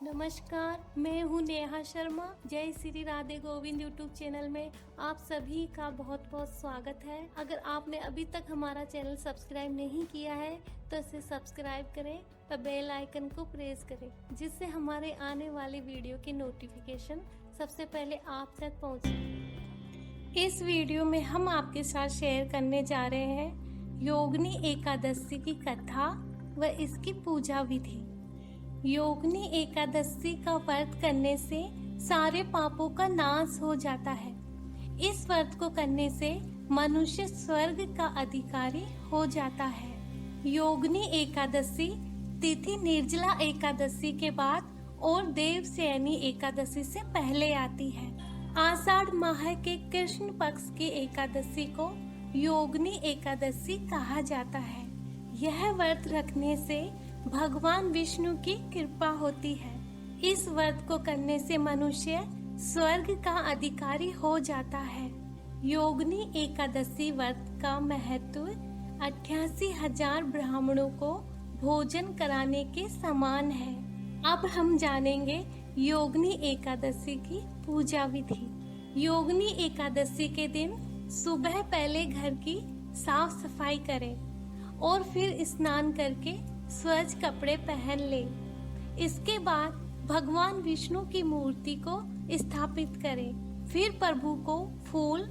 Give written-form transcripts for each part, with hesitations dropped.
नमस्कार, मैं हूँ नेहा शर्मा। जय श्री राधे गोविंद यूट्यूब चैनल में आप सभी का बहुत बहुत स्वागत है। अगर आपने अभी तक हमारा चैनल सब्सक्राइब नहीं किया है तो इसे सब्सक्राइब करें और बेल आइकन को प्रेस करें, जिससे हमारे आने वाले वीडियो की नोटिफिकेशन सबसे पहले आप तक पहुँचे। इस वीडियो में हम आपके साथ शेयर करने जा रहे हैं योगिनी एकादशी की कथा व इसकी पूजा विधि। योगिनी एकादशी का व्रत करने से सारे पापों का नाश हो जाता है। इस व्रत को करने से मनुष्य स्वर्ग का अधिकारी हो जाता है। योगिनी एकादशी तिथि निर्जला एकादशी के बाद और देवशयनी एकादशी से पहले आती है। आषाढ़ माह के कृष्ण पक्ष की एकादशी को योगिनी एकादशी कहा जाता है। यह व्रत रखने से भगवान विष्णु की कृपा होती है। इस व्रत को करने से मनुष्य स्वर्ग का अधिकारी हो जाता है। योगिनी एकादशी व्रत का महत्व 88,000 ब्राह्मणों को भोजन कराने के समान है। अब हम जानेंगे योगिनी एकादशी की पूजा विधि। योगिनी एकादशी के दिन सुबह पहले घर की साफ सफाई करें और फिर स्नान करके स्वच्छ कपड़े पहन ले। इसके बाद भगवान विष्णु की मूर्ति को स्थापित करें। फिर प्रभु को फूल,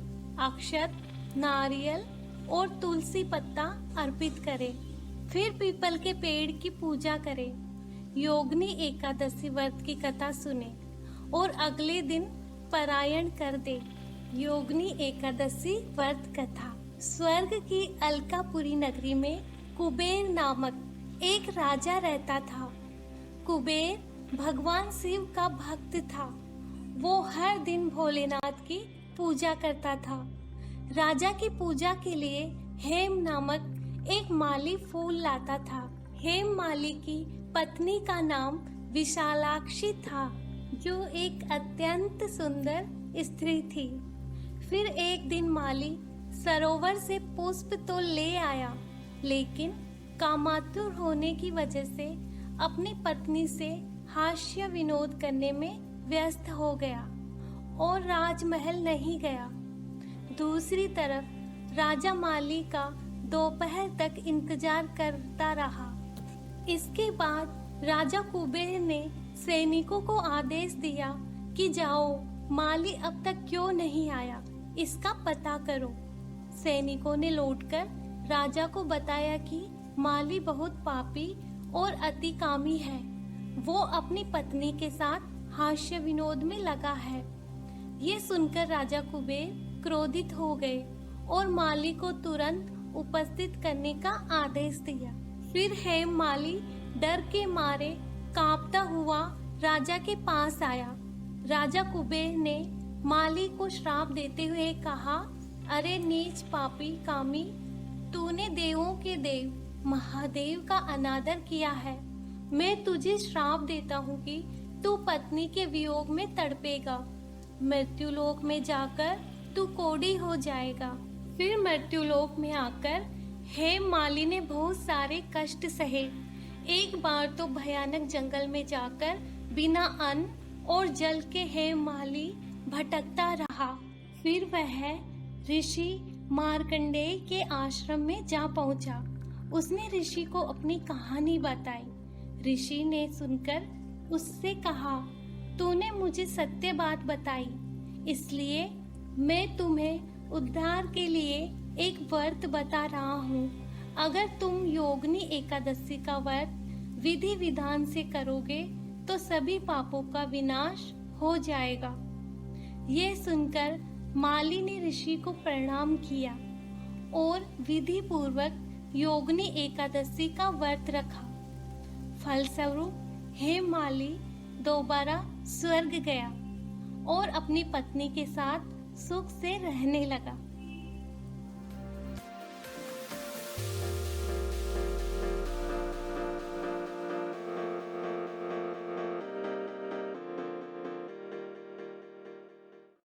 अक्षत, नारियल और तुलसी पत्ता अर्पित करें। फिर पीपल के पेड़ की पूजा करें। योगिनी एकादशी व्रत की कथा सुने और अगले दिन पारायण कर दे। योगिनी एकादशी व्रत कथा। स्वर्ग की अलकापुरी नगरी में कुबेर नामक एक राजा रहता था। कुबेर भगवान शिव का भक्त था। वो हर दिन भोलेनाथ की पूजा करता था। राजा की पूजा के लिए हेम नामक एक माली फूल लाता था। हेम माली की पत्नी का नाम विशालाक्षी था, जो एक अत्यंत सुंदर स्त्री थी। फिर एक दिन माली सरोवर से पुष्प तो ले आया, लेकिन कामातुर होने की वजह से अपनी पत्नी से हास्य विनोद करने में व्यस्त हो गया और राजमहल नहीं गया। दूसरी तरफ राजा माली का दोपहर तक इंतजार करता रहा। इसके बाद राजा कुबेर ने सैनिकों को आदेश दिया कि जाओ, माली अब तक क्यों नहीं आया, इसका पता करो। सैनिकों ने लौटकर राजा को बताया कि माली बहुत पापी और अतिकामी है। वो अपनी पत्नी के साथ हास्य विनोद में लगा है। ये सुनकर राजा कुबेर क्रोधित हो गए और माली को तुरंत उपस्थित करने का आदेश दिया। फिर हेम माली डर के मारे कांपता हुआ राजा के पास आया। राजा कुबेर ने माली को श्राप देते हुए कहा, अरे नीच पापी कामी, तूने देवों के देव महादेव का अनादर किया है। मैं तुझे श्राप देता हूँ कि तू पत्नी के वियोग में तड़पेगा। मृत्युलोक में जाकर तू कोढ़ी हो जाएगा। फिर मृत्युलोक में आकर हेम माली ने बहुत सारे कष्ट सहे। एक बार तो भयानक जंगल में जाकर बिना अन्न और जल के हेम माली भटकता रहा। फिर वह ऋषि मार्कंडेय के आश्रम में जा पहुंचा। उसने ऋषि को अपनी कहानी बताई। ऋषि ने सुनकर उससे कहा, तूने मुझे सत्य बात बताई, इसलिए मैं तुम्हें उद्धार के लिए एक व्रत बता रहा हूँ। अगर तुम योगिनी एकादशी का व्रत विधि विधान से करोगे तो सभी पापों का विनाश हो जाएगा। ये सुनकर माली ने ऋषि को प्रणाम किया और विधि पूर्वक योगिनी एकादशी का व्रत रखा। फलस्वरूप हेम माली दोबारा स्वर्ग गया और अपनी पत्नी के साथ सुख से रहने लगा।